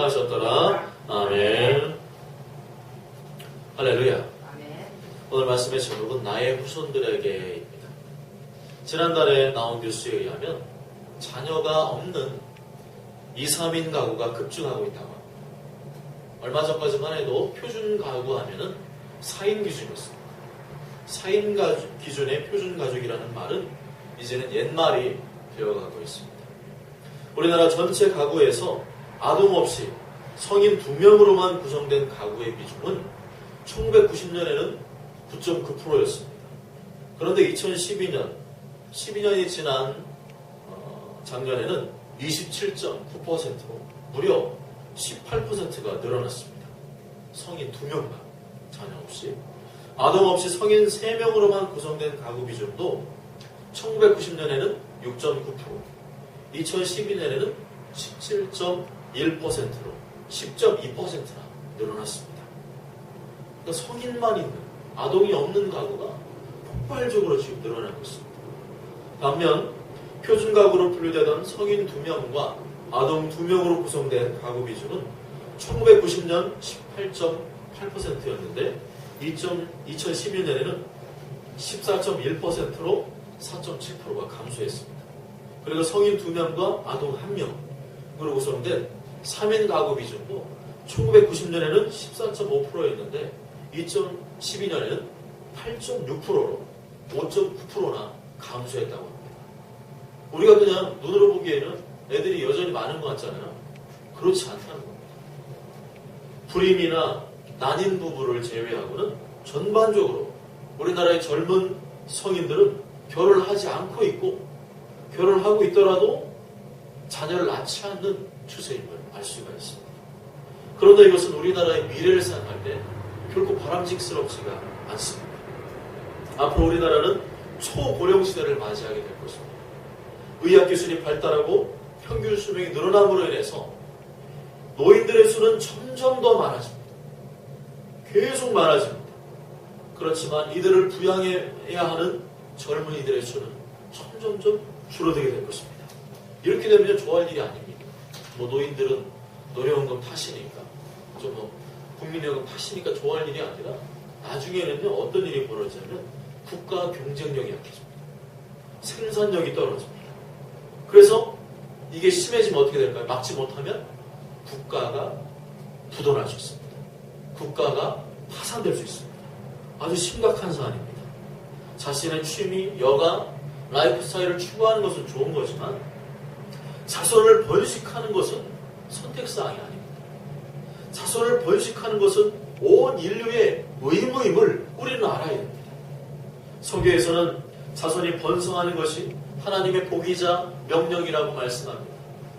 하셨더라. 아멘. 할렐루야. 오늘 말씀의 제목은 나의 후손들에게입니다. 지난달에 나온 뉴스에 의하면 자녀가 없는 2, 3인 가구가 급증하고 있다고 합니다. 얼마 전까지만 해도 표준 가구 하면은 4인 기준이었습니다. 4인 기준의 표준 가족이라는 말은 이제는 옛말이 되어가고 있습니다. 우리나라 전체 가구에서 아동 없이 성인 2명으로만 구성된 가구의 비중은 1990년에는 9.9%였습니다. 그런데 12년이 지난 작년에는 27.9%로 무려 18%가 늘어났습니다. 성인 2명만 자녀 없이. 아동 없이 성인 3명으로만 구성된 가구 비중도 1990년에는 6.9%, 2012년에는 17.1%로 10.2%나 늘어났습니다. 그러니까 성인만 있는, 아동이 없는 가구가 폭발적으로 지금 늘어나고 있습니다. 반면 표준 가구로 분류되던 성인 2명과 아동 2명으로 구성된 가구 비중은 1990년 18.8%였는데 2012년에는 14.1%로 4.7%가 감소했습니다. 그리고 성인 2명과 아동 1명으로 구성된 3인 가구 비중도 1990년에는 14.5%였는데 2012년에는 8.6%로 5.9%나 감소했다고 합니다. 우리가 그냥 눈으로 보기에는 애들이 여전히 많은 것 같잖아요. 그렇지 않다는 겁니다. 불임이나 난임 부부를 제외하고는 전반적으로 우리나라의 젊은 성인들은 결혼을 하지 않고 있고, 결혼을 하고 있더라도 자녀를 낳지 않는 추세임을 알 수가 있습니다. 그런데 이것은 우리나라의 미래를 생각할 때 결코 바람직스럽지가 않습니다. 앞으로 우리나라는 초고령 시대를 맞이하게 될 것입니다. 의학기술이 발달하고 평균 수명이 늘어남으로 인해서 노인들의 수는 점점 더 많아집니다. 계속 많아집니다. 그렇지만 이들을 부양해야 하는 젊은이들의 수는 점점점 줄어들게 될 것입니다. 이렇게 되면 좋아할 일이 아닙니다. 노인들은 노령연금 타시니까, 국민연금 타시니까 좋아할 일이 아니라 나중에는요, 어떤 일이 벌어지냐면 국가 경쟁력이 약해집니다. 생산력이 떨어집니다. 그래서 이게 심해지면 어떻게 될까요? 막지 못하면 국가가 부도날 수 있습니다. 국가가 파산될 수 있습니다. 아주 심각한 사안입니다. 자신의 취미, 여가, 라이프 스타일을 추구하는 것은 좋은 거지만 자손을 번식하는 것은 선택사항이 아닙니다. 자손을 번식하는 것은 온 인류의 의무임을 우리는 알아야 됩니다. 성경에서는 자손이 번성하는 것이 하나님의 복이자 명령이라고 말씀합니다.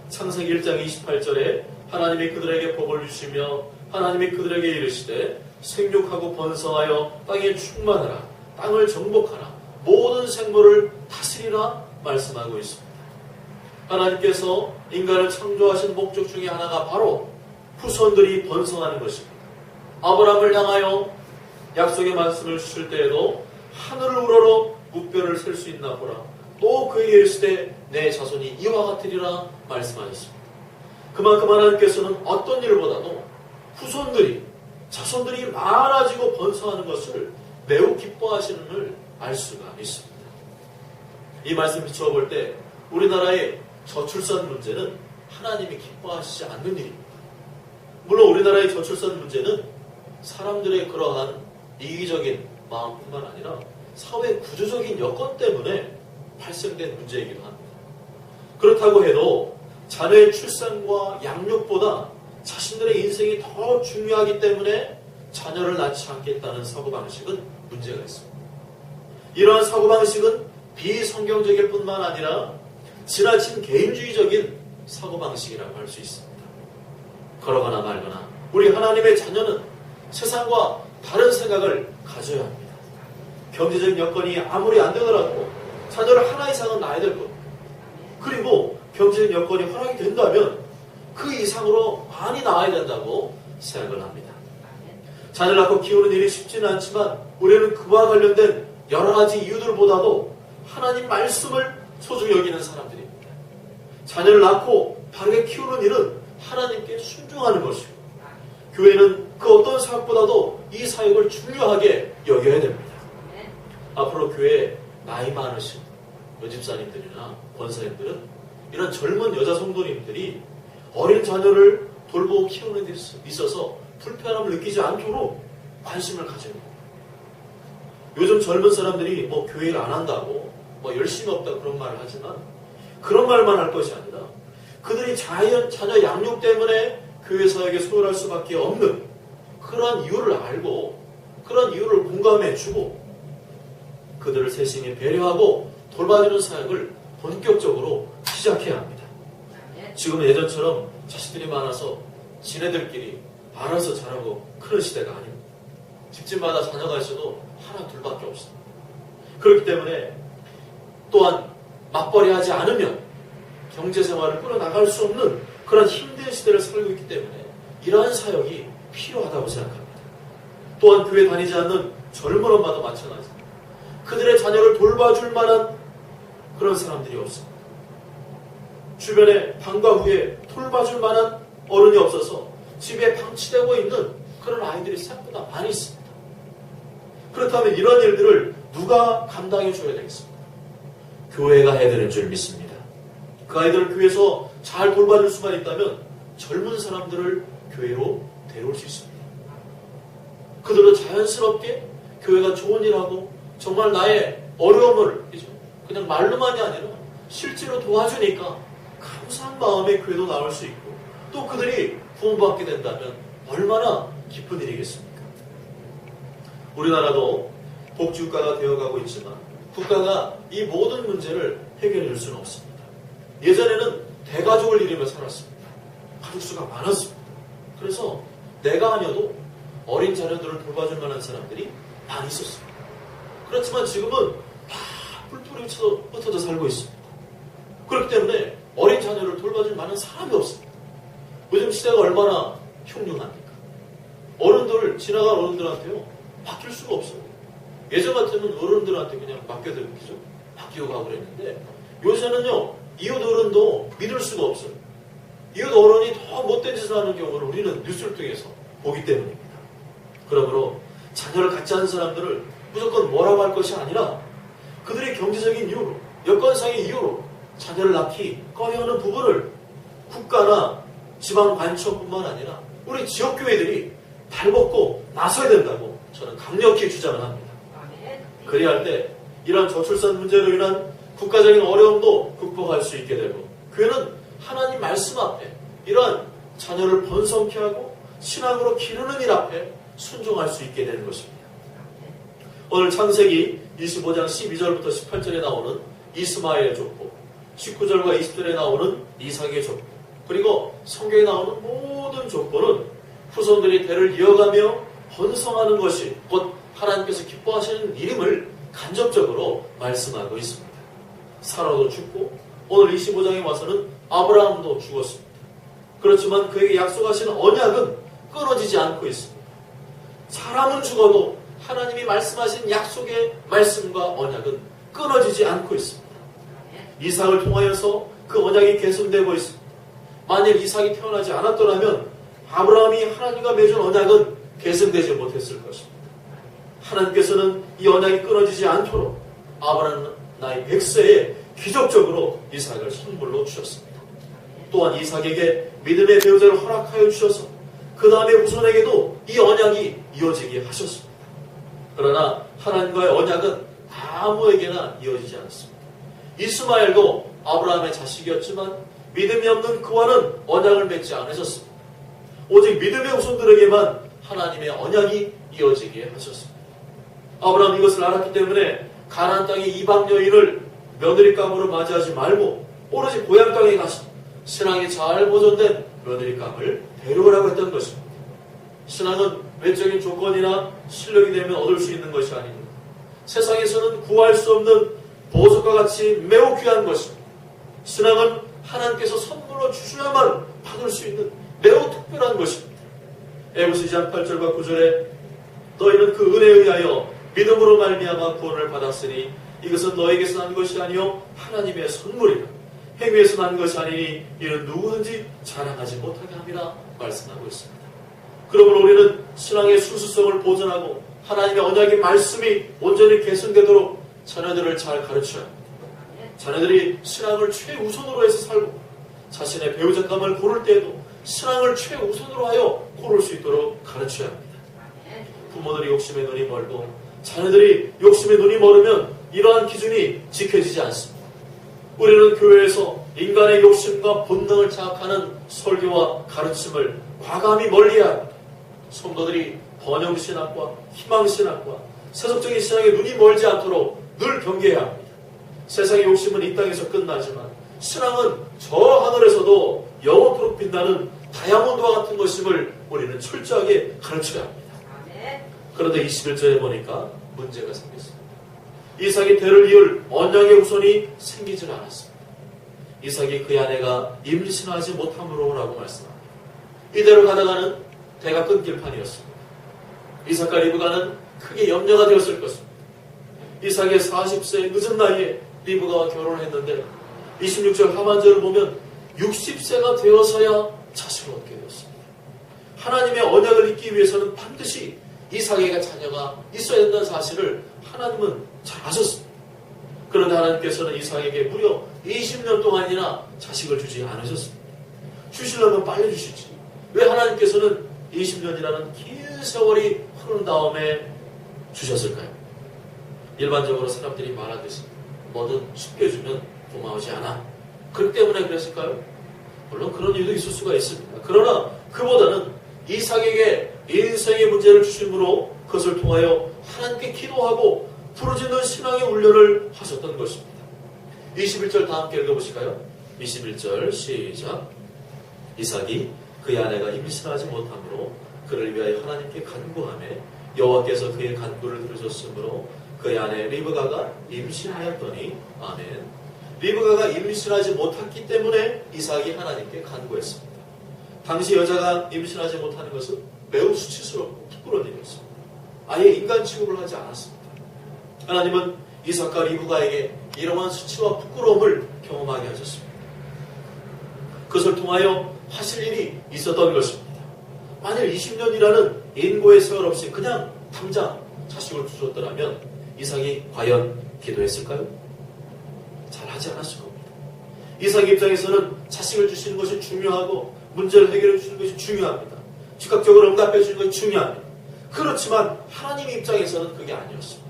창세기 1장 28절에 하나님이 그들에게 복을 주시며 하나님이 그들에게 이르시되 생육하고 번성하여 땅에 충만하라, 땅을 정복하라, 모든 생물을 다스리라 말씀하고 있습니다. 하나님께서 인간을 창조하신 목적 중에 하나가 바로 후손들이 번성하는 것입니다. 아브라함을 향하여 약속의 말씀을 주실 때에도 하늘을 우러러 무뼈를 셀 수 있나 보라. 또 그에게 이르시되 내 자손이 이와 같으리라 말씀하셨습니다. 그만큼 하나님께서는 어떤 일보다도 자손들이 많아지고 번성하는 것을 매우 기뻐하시는을 알 수가 있습니다. 이 말씀 비춰볼 때 우리나라의 저출산 문제는 하나님이 기뻐하시지 않는 일입니다. 물론 우리나라의 저출산 문제는 사람들의 그러한 이기적인 마음뿐만 아니라 사회 구조적인 여건 때문에 발생된 문제이기도 합니다. 그렇다고 해도 자녀의 출산과 양육보다 자신들의 인생이 더 중요하기 때문에 자녀를 낳지 않겠다는 사고방식은 문제가 있습니다. 이러한 사고방식은 비성경적일 뿐만 아니라 지나친 개인주의적인 사고방식이라고 할 수 있습니다. 그러거나 말거나 우리 하나님의 자녀는 세상과 다른 생각을 가져야 합니다. 경제적 여건이 아무리 안 되더라도 자녀를 하나 이상은 낳아야 될 겁니다. 그리고 경제적 여건이 허락이 된다면 그 이상으로 많이 낳아야 된다고 생각을 합니다. 자녀를 낳고 키우는 일이 쉽지는 않지만 우리는 그와 관련된 여러 가지 이유들보다도 하나님 말씀을 소중히 여기는 사람들입니다. 자녀를 낳고 바르게 키우는 일은 하나님께 순종하는 것이고, 교회는 그 어떤 사역보다도 이 사역을 중요하게 여겨야 됩니다. 앞으로 교회에 나이 많으신 여집사님들이나 권사님들은 이런 젊은 여자 성도님들이 어린 자녀를 돌보고 키우는 데 있어서 불편함을 느끼지 않도록 관심을 가져야 합니다. 요즘 젊은 사람들이 뭐 교회를 안 한다고 뭐 열심히 없다 그런 말을 하지만 그런 말만 할 것이 아니라 그들이 자녀 양육 때문에 교회 사역에 소홀할 수밖에 없는 그런 이유를 알고 그런 이유를 공감해주고 그들을 세심히 배려하고 돌봐주는 사역을 본격적으로 시작해야 합니다. 지금은 예전처럼 자식들이 많아서 지네들끼리 알아서 자라고 크는 시대가 아닙니다. 집집마다 자녀가 있어도 하나 둘밖에 없습니다. 그렇기 때문에 또한 맞벌이하지 않으면 경제생활을 끌어나갈 수 없는 그런 힘든 시대를 살고 있기 때문에 이러한 사역이 필요하다고 생각합니다. 또한 교회 다니지 않는 젊은 엄마도 마찬가지입니다. 그들의 자녀를 돌봐줄 만한 그런 사람들이 없습니다. 주변에 방과 후에 돌봐줄 만한 어른이 없어서 집에 방치되고 있는 그런 아이들이 생각보다 많이 있습니다. 그렇다면 이런 일들을 누가 감당해 줘야 되겠습니까? 교회가 해야 되는 줄 믿습니다. 그 아이들을 교회에서 잘 돌봐줄 수만 있다면 젊은 사람들을 교회로 데려올 수 있습니다. 그들은 자연스럽게 교회가 좋은 일하고 정말 나의 어려움을 그냥 말로만이 아니라 실제로 도와주니까 감사한 마음에 교회도 나올 수 있고 또 그들이 구원받게 된다면 얼마나 기쁜 일이겠습니까? 우리나라도 복지국가가 되어가고 있지만 국가가 이 모든 문제를 해결해 줄 수는 없습니다. 예전에는 대가족을 이루며 살았습니다. 가족수가 많았습니다. 그래서 내가 아니어도 어린 자녀들을 돌봐줄 만한 사람들이 많이 있었습니다. 그렇지만 지금은 다 뿔뿔이 흩어져 살고 있습니다. 그렇기 때문에 어린 자녀를 돌봐줄 만한 사람이 없습니다. 요즘 시대가 얼마나 흉흉합니까? 어른들, 지나간 어른들한테요, 바뀔 수가 없어요. 예전 같으면 어른들한테 그냥 맡겨두고 바뀌고 가고 그랬는데 요새는요, 이웃 어른도 믿을 수가 없어요. 이웃 어른이 더 못된 짓을 하는 경우를 우리는 뉴스를 통해서 보기 때문입니다. 그러므로 자녀를 갖지 않은 사람들을 무조건 뭐라고 할 것이 아니라 그들의 경제적인 이유로, 여건상의 이유로 자녀를 낳기 꺼려하는 부분을 국가나 지방관청뿐만 아니라 우리 지역교회들이 발벗고 나서야 된다고 저는 강력히 주장을 합니다. 그래야 할 때 이런 저출산 문제로 인한 국가적인 어려움도 극복할 수 있게 되고 교회는 하나님 말씀 앞에 이러한 자녀를 번성케 하고 신앙으로 기르는 일 앞에 순종할 수 있게 되는 것입니다. 오늘 창세기 25장 12절부터 18절에 나오는 이스마엘의 족보, 19절과 20절에 나오는 이삭의 족보, 그리고 성경에 나오는 모든 족보는 후손들이 대를 이어가며 번성하는 것이 곧 하나님께서 기뻐하시는 일임을 간접적으로 말씀하고 있습니다. 사라도 죽고 오늘 25장에 와서는 아브라함도 죽었습니다. 그렇지만 그에게 약속하신 언약은 끊어지지 않고 있습니다. 사람은 죽어도 하나님이 말씀하신 약속의 말씀과 언약은 끊어지지 않고 있습니다. 이삭을 통하여서 그 언약이 계승되고 있습니다. 만일 이삭이 태어나지 않았더라면 아브라함이 하나님과 맺은 언약은 계승되지 못했을 것입니다. 하나님께서는 이 언약이 끊어지지 않도록 아브라함은 나이 100세에 기적적으로 이삭을 선물로 주셨습니다. 또한 이삭에게 믿음의 배우자를 허락하여 주셔서 그 다음에 후손에게도 이 언약이 이어지게 하셨습니다. 그러나 하나님과의 언약은 아무에게나 이어지지 않습니다. 이스마엘도 아브라함의 자식이었지만 믿음이 없는 그와는 언약을 맺지 않으셨습니다. 오직 믿음의 후손들에게만 하나님의 언약이 이어지게 하셨습니다. 아브라함이 이것을 알았기 때문에 가나안 땅의 이방 여인을 며느리감으로 맞이하지 말고 오로지 고향 땅에 가서 신앙이 잘 보존된 며느리감을 데려오라고 했던 것입니다. 신앙은 외적인 조건이나 실력이 되면 얻을 수 있는 것이 아닙니다. 세상에서는 구할 수 없는 보석과 같이 매우 귀한 것입니다. 신앙은 하나님께서 선물로 주셔야만 받을 수 있는 매우 특별한 것입니다. 에베소 2장 8절과 9절에 너희는 그 은혜에 의하여 믿음으로 말미암아 구원을 받았으니 이것은 너에게서 난 것이 아니요 하나님의 선물이라. 행위에서 난 것이 아니니 이는 누구든지 자랑하지 못하게 함이라 말씀하고 있습니다. 그러므로 우리는 신앙의 순수성을 보존하고 하나님의 언약의 말씀이 온전히 개선되도록 자녀들을 잘 가르쳐야 합니다. 자녀들이 신앙을 최우선으로 해서 살고 자신의 배우자감을 고를 때에도 신앙을 최우선으로 하여 고를 수 있도록 가르쳐야 합니다. 부모들이 욕심의 눈이 멀고 자녀들이 욕심의 눈이 멀으면 이러한 기준이 지켜지지 않습니다. 우리는 교회에서 인간의 욕심과 본능을 자극하는 설교와 가르침을 과감히 멀리해야 합니다. 성도들이 번영신학과 희망신학과 세속적인 신앙에 눈이 멀지 않도록 늘 경계해야 합니다. 세상의 욕심은 이 땅에서 끝나지만 신앙은 저 하늘에서도 영원토록 빛나는 다이아몬드와 같은 것임을 우리는 철저하게 가르쳐야 합니다. 그런데 21절에 보니까 문제가 생겼습니다. 이삭이 대를 이을 언약의 후손이 생기질 않았습니다. 이삭이 그의 아내가 임신하지 못함으로라고 말씀합니다. 이대로 가다가는 대가 끊길 판이었습니다. 이삭과 리브가는 크게 염려가 되었을 것입니다. 이삭의 40세의 늦은 나이에 리브가와 결혼을 했는데 26절 하반절을 보면 60세가 되어서야 자식을 얻게 되었습니다. 하나님의 언약을 잇기 위해서는 반드시 이삭에게 자녀가 있어야 된다는 사실을 하나님은 잘 아셨습니다. 그런데 하나님께서는 이삭에게 무려 20년 동안이나 자식을 주지 않으셨습니다. 주시려면 빨리 주시지. 왜 하나님께서는 20년이라는 긴 세월이 흐른 다음에 주셨을까요? 일반적으로 사람들이 말하듯이 뭐든 쉽게 주면 고마우지 않아. 그렇기 때문에 그랬을까요? 물론 그런 이유도 있을 수가 있습니다. 그러나 그보다는 이삭에게 인생의 문제를 주심으로 그것을 통하여 하나님께 기도하고 부르짖는 신앙의 훈련을 하셨던 것입니다. 21절 다 함께 읽어보실까요? 21절 시작. 이삭이 그의 아내가 임신하지 못함으로 그를 위하여 하나님께 간구하며 여호와께서 그의 간구를 들으셨으므로 그의 아내 리브가가 임신하였더니 아멘. 리브가가 임신하지 못했기 때문에 이삭이 하나님께 간구했습니다. 당시 여자가 임신하지 못하는 것은 매우 수치스럽고 부끄러운 일이었습니다. 아예 인간 취급을 하지 않았습니다. 하나님은 이삭과 리브가에게 이러한 수치와 부끄러움을 경험하게 하셨습니다. 그것을 통하여 하실 일이 있었던 것입니다. 만일 20년이라는 인고의 세월 없이 그냥 당장 자식을 주셨더라면 이삭이 과연 기도했을까요? 잘하지 않았을 겁니다. 이삭 입장에서는 자식을 주시는 것이 중요하고 문제를 해결해 주시는 것이 중요합니다. 즉각적으로 응답해 주시는 것이 중요합니다. 그렇지만 하나님 입장에서는 그게 아니었습니다.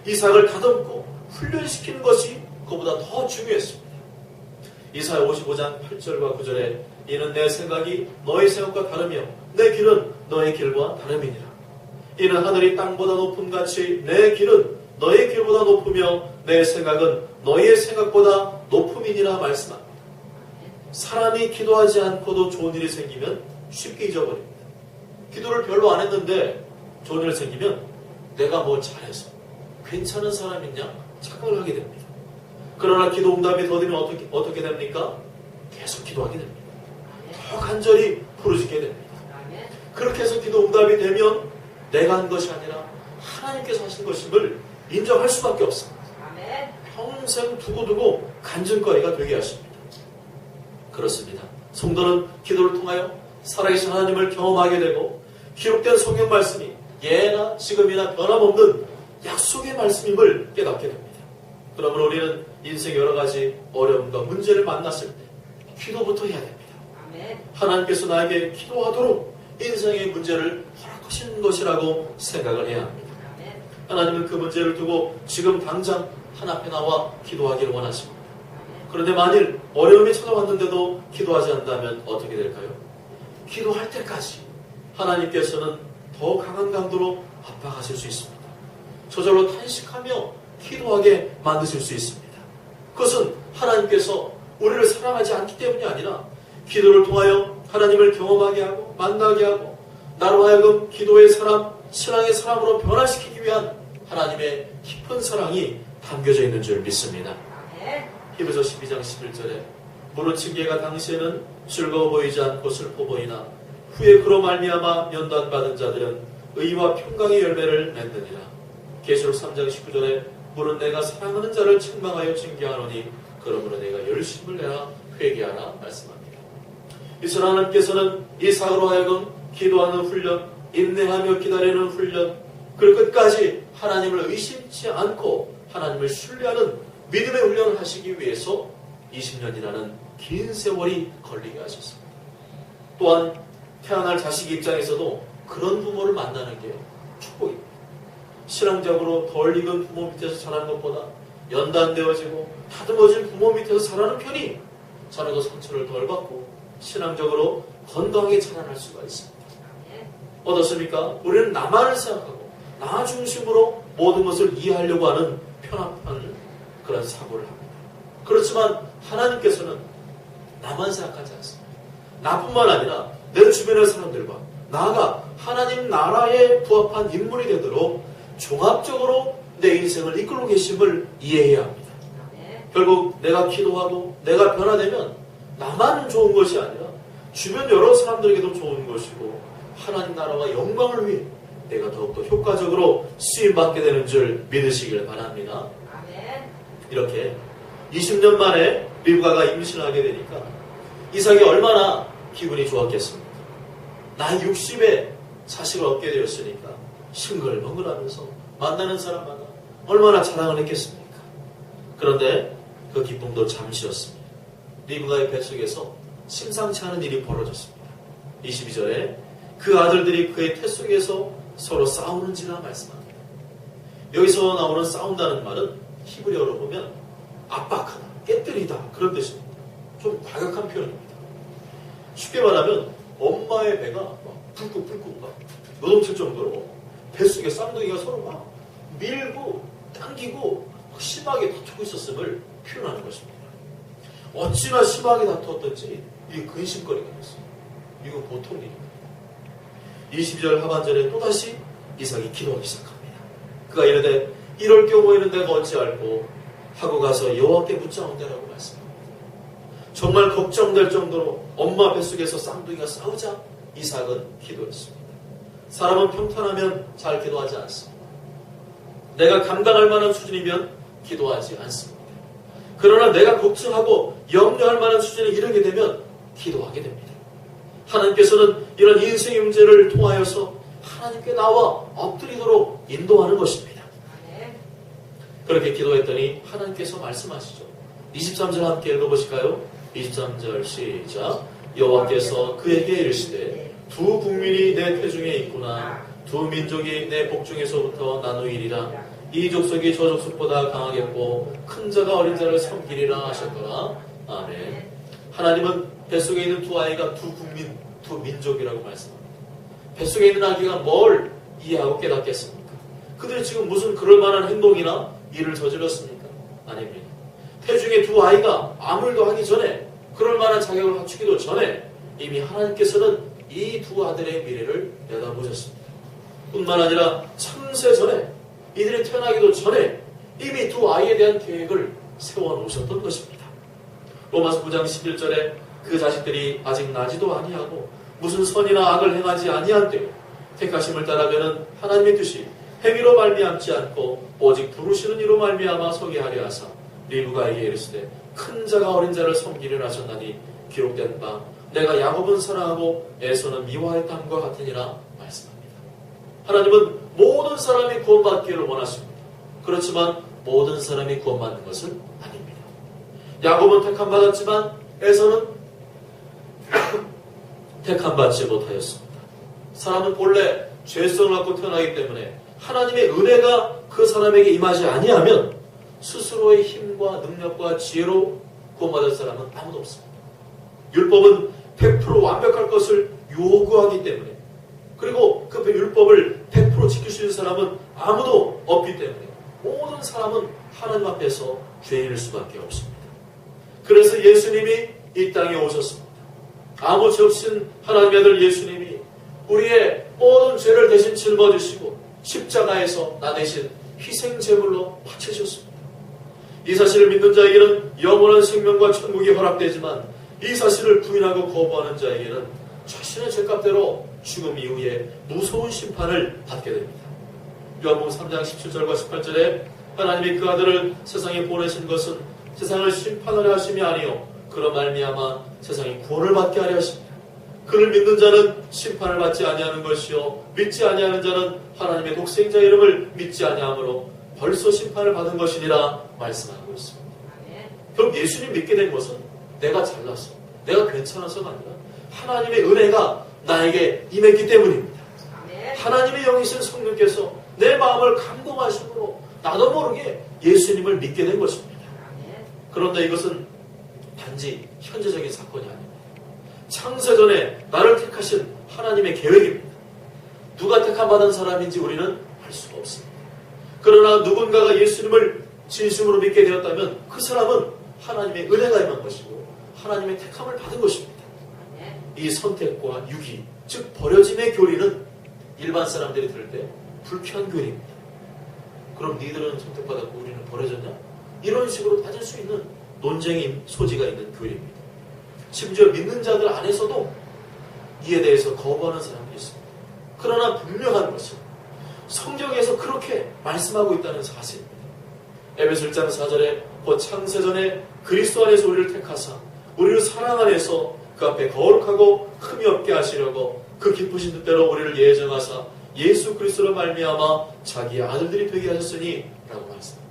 이삭을 다듬고 훈련시키는 것이 그보다 더 중요했습니다. 이사야 55장 8절과 9절에 이는 내 생각이 너의 생각과 다르며 내 길은 너의 길과 다름이니라. 이는 하늘이 땅보다 높음 같이 내 길은 너의 길보다 높으며 내 생각은 너의 생각보다 높음이니라 말씀합니다. 사람이 기도하지 않고도 좋은 일이 생기면 쉽게 잊어버립니다. 기도를 별로 안 했는데 좋은 일이 생기면 내가 뭘 잘해서 괜찮은 사람이냐 착각을 하게 됩니다. 그러나 기도 응답이 더디면 어떻게 됩니까? 계속 기도하게 됩니다. 더 간절히 부르짖게 됩니다. 그렇게 해서 기도 응답이 되면 내가 한 것이 아니라 하나님께서 하신 것임을 인정할 수밖에 없습니다. 평생 두고두고 간증거리가 되게 하십니다. 그렇습니다. 성도는 기도를 통하여 살아계신 하나님을 경험하게 되고 기록된 성경 말씀이 예나 지금이나 변함없는 약속의 말씀임을 깨닫게 됩니다. 그러므로 우리는 인생 여러 가지 어려움과 문제를 만났을 때 기도부터 해야 됩니다. 하나님께서 나에게 기도하도록 인생의 문제를 허락하신 것이라고 생각을 해야 합니다. 하나님은 그 문제를 두고 지금 당장 하나 앞에 나와 기도하기를 원하십니다. 그런데 만일 어려움이 찾아왔는데도 기도하지 않는다면 어떻게 될까요? 기도할 때까지 하나님께서는 더 강한 강도로 압박하실 수 있습니다. 저절로 탄식하며 기도하게 만드실 수 있습니다. 그것은 하나님께서 우리를 사랑하지 않기 때문이 아니라 기도를 통하여 하나님을 경험하게 하고 만나게 하고 나로 하여금 기도의 사람, 신앙의 사람으로 변화시키기 위한 하나님의 깊은 사랑이 담겨져 있는 줄 믿습니다. 히브리서 12장 11절에 무릇 징계가 당시에는 즐거워 보이지 않고 슬퍼 보이나 후에 그로 말미암아 연단받은 자들은 의와 평강의 열매를 맺느니라. 계시록 3장 19절에 무릇 내가 사랑하는 자를 책망하여 징계하노니 그러므로 내가 열심을 내라 회개하라 말씀합니다. 이스라엘 하나님께서는 이삭으로 하여금 기도하는 훈련, 인내하며 기다리는 훈련, 그리고 끝까지 하나님을 의심치 않고 하나님을 신뢰하는 믿음의 훈련을 하시기 위해서 20년이라는 긴 세월이 걸리게 하셨습니다. 또한 태어날 자식 입장에서도 그런 부모를 만나는 게 축복입니다. 신앙적으로 덜 익은 부모 밑에서 자라는 것보다 연단되어지고 다듬어진 부모 밑에서 자라는 편이 자라도 상처를 덜 받고 신앙적으로 건강하게 자라날 수가 있습니다. 어떻습니까? 우리는 나만을 생각하고 나 중심으로 모든 것을 이해하려고 하는 편협한 그런 사고를 합니다. 그렇지만 하나님께서는 나만 생각하지 않습니다. 나뿐만 아니라 내 주변의 사람들과 나아가 하나님 나라에 부합한 인물이 되도록 종합적으로 내 인생을 이끌고 계심을 이해해야 합니다. 결국 내가 기도하고 내가 변화되면 나만 좋은 것이 아니라 주변 여러 사람들에게도 좋은 것이고 하나님 나라와 영광을 위해 내가 더욱더 효과적으로 쓰임받게 되는 줄 믿으시길 바랍니다. 이렇게 20년 만에 리브가가 임신하게 되니까 이삭이 얼마나 기분이 좋았겠습니까? 나이 60에 자식을 얻게 되었으니까 싱글벙글하면서 만나는 사람마다 얼마나 자랑을 했겠습니까? 그런데 그 기쁨도 잠시였습니다. 리브가의 뱃속에서 심상치 않은 일이 벌어졌습니다. 22절에 그 아들들이 그의 태 속에서 서로 싸우는지라 말씀합니다. 여기서 나오는 싸운다는 말은 히브리어로 보면 압박하다, 깨뜨리다 그런 뜻입니다. 좀 과격한 표현입니다. 쉽게 말하면 엄마의 배가 막 불꾹불꾹 막 노동칠 정도로 뱃속에 쌍둥이가 서로 막 밀고 당기고 막 심하게 다투고 있었음을 표현하는 것입니다. 어찌나 심하게 다투었던지 이게 근심거리가 됐어요. 이거 보통 일입니다. 20절 하반절에 또다시 이삭이 기도하기 시작합니다. 그가 이르되 이럴 경우에는 내가 어찌할꼬 하고 가서 여호와께 묻자온대라고 말씀합니다. 정말 걱정될 정도로 엄마 뱃속에서 쌍둥이가 싸우자 이삭은 기도했습니다. 사람은 평탄하면 잘 기도하지 않습니다. 내가 감당할 만한 수준이면 기도하지 않습니다. 그러나 내가 걱정하고 염려할 만한 수준에 이르게 되면 기도하게 됩니다. 하나님께서는 이런 인생의 문제를 통하여서 하나님께 나와 엎드리도록 인도하는 것입니다. 그렇게 기도했더니 하나님께서 말씀하시죠. 23절 함께 읽어보실까요? 23절 시작. 여호와께서 그에게 이르시되 두 국민이 내 태중에 있구나. 두 민족이 내 복중에서부터 나누이리라. 이 족속이 저 족속보다 강하겠고 큰 자가 어린 자를 섬기리라 하셨더라. 아멘. 하나님은 뱃속에 있는 두 아이가 두 국민, 두 민족이라고 말씀합니다. 뱃속에 있는 아기가 뭘 이해하고 깨닫겠습니까? 그들이 지금 무슨 그럴 만한 행동이나 일을 저질렀습니까? 아닙니다. 태중에 두 아이가 아무 일도 하기 전에 그럴 만한 자격을 갖추기도 전에 이미 하나님께서는 이 두 아들의 미래를 내다보셨습니다. 뿐만 아니라 창세 전에 이들이 태어나기도 전에 이미 두 아이에 대한 계획을 세워놓으셨던 것입니다. 로마서 9장 11절에 그 자식들이 아직 나지도 아니하고 무슨 선이나 악을 행하지 아니한 때에 택하심을 따라가는 하나님의 뜻이 행위로 말미암지 않고 오직 부르시는 이로 말미암아 서게 하려 하사 리브가에게 이르시되 큰 자가 어린 자를 섬기려 하셨나니 기록된 바 내가 야곱은 사랑하고 에서는 미워했다함과 같으니라 말씀합니다. 하나님은 모든 사람이 구원받기를 원하십니다. 그렇지만 모든 사람이 구원받는 것은 아닙니다. 야곱은 택함받았지만 에서는 택함받지 못하였습니다. 사람은 본래 죄성을 갖고 태어나기 때문에 하나님의 은혜가 그 사람에게 임하지 아니하면 스스로의 힘과 능력과 지혜로 구원받을 사람은 아무도 없습니다. 율법은 100% 완벽할 것을 요구하기 때문에 그리고 그 율법을 100% 지킬 수 있는 사람은 아무도 없기 때문에 모든 사람은 하나님 앞에서 죄인일 수밖에 없습니다. 그래서 예수님이 이 땅에 오셨습니다. 아무 죄 없인 하나님의 아들 예수님이 우리의 모든 죄를 대신 짊어지시고 십자가에서 나 대신 희생제물로 바치셨습니다. 이 사실을 믿는 자에게는 영원한 생명과 천국이 허락되지만 이 사실을 부인하고 거부하는 자에게는 자신의 죄값대로 죽음 이후에 무서운 심판을 받게 됩니다. 요한복음 3장 17절과 18절에 하나님이 그 아들을 세상에 보내신 것은 세상을 심판하려 하심이 아니요 그런 말미암아 세상이 구원을 받게 하려 하십니다. 그를 믿는 자는 심판을 받지 아니하는 것이요 믿지 아니하는 자는 하나님의 독생자 이름을 믿지 아니하므로 벌써 심판을 받은 것이니라 말씀하고 있습니다. 그럼 예수님 믿게 된 것은 내가 잘나서 내가 괜찮아서가 아니라 하나님의 은혜가 나에게 임했기 때문입니다. 하나님의 영이신 성령께서 내 마음을 감동하심으로 나도 모르게 예수님을 믿게 된 것입니다. 그런데 이것은 단지 현재적인 사건이 아닙니다. 창세전에 나를 택하신 하나님의 계획입니다. 누가 택함받은 사람인지 우리는 알 수가 없습니다. 그러나 누군가가 예수님을 진심으로 믿게 되었다면 그 사람은 하나님의 은혜가 임한 것이고 하나님의 택함을 받은 것입니다. 이 선택과 유기, 즉 버려짐의 교리는 일반 사람들이 들을 때 불쾌한 교리입니다. 그럼 니들은 선택받았고 우리는 버려졌냐? 이런 식으로 따질 수 있는 논쟁의 소지가 있는 교리입니다. 심지어 믿는 자들 안에서도 이에 대해서 거부하는 사람들이 있습니다. 그러나 분명한 것은 성경에서 그렇게 말씀하고 있다는 사실입니다. 에베소 1장 4절에 곧 창세전에 그리스도 안에서 우리를 택하사 우리를 사랑 안에서 그 앞에 거룩하고 흠이 없게 하시려고 그 기쁘신 뜻대로 우리를 예정하사 예수 그리스도로 말미암아 자기의 아들들이 되게 하셨으니 라고 말씀합니다.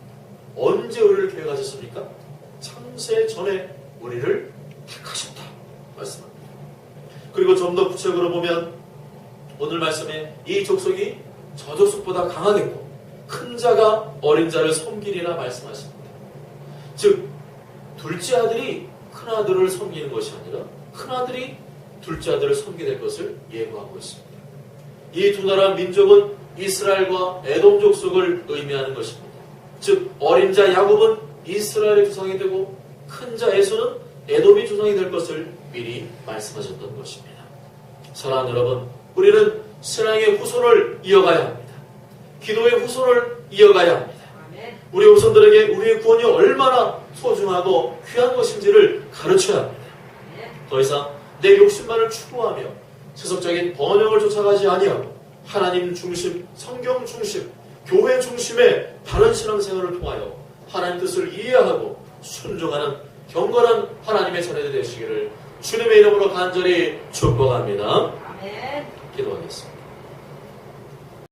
언제 우리를 계획하셨습니까? 창세전에 우리를 택하셨다 말씀합니다. 그리고 좀 더 구체적으로 보면 오늘 말씀에 이 족속이 저 족속보다 강하겠고 큰 자가 어린 자를 섬기리라 말씀하십니다. 즉 둘째 아들이 큰 아들을 섬기는 것이 아니라 큰 아들이 둘째 아들을 섬기게 될 것을 예고하고 있습니다. 이 두 나라 민족은 이스라엘과 에돔 족속을 의미하는 것입니다. 즉 어린 자 야곱은 이스라엘의 조상이 되고 큰 자 에서는 에돔이 조상이 될 것을 미리 말씀하셨던 것입니다. 사랑하는 여러분, 우리는 신앙의 후손을 이어가야 합니다. 기도의 후손을 이어가야 합니다. 우리 후손들에게 우리의 구원이 얼마나 소중하고 귀한 것인지를 가르쳐야 합니다. 더 이상 내 욕심만을 추구하며 세속적인 번영을 쫓아가지 아니하고 하나님 중심, 성경 중심, 교회 중심의 바른 신앙생활을 통하여 하나님 뜻을 이해하고 순종하는 경건한 하나님의 자녀들 되시기를 주님의 이름으로 간절히 축복합니다. 기도하겠습니다.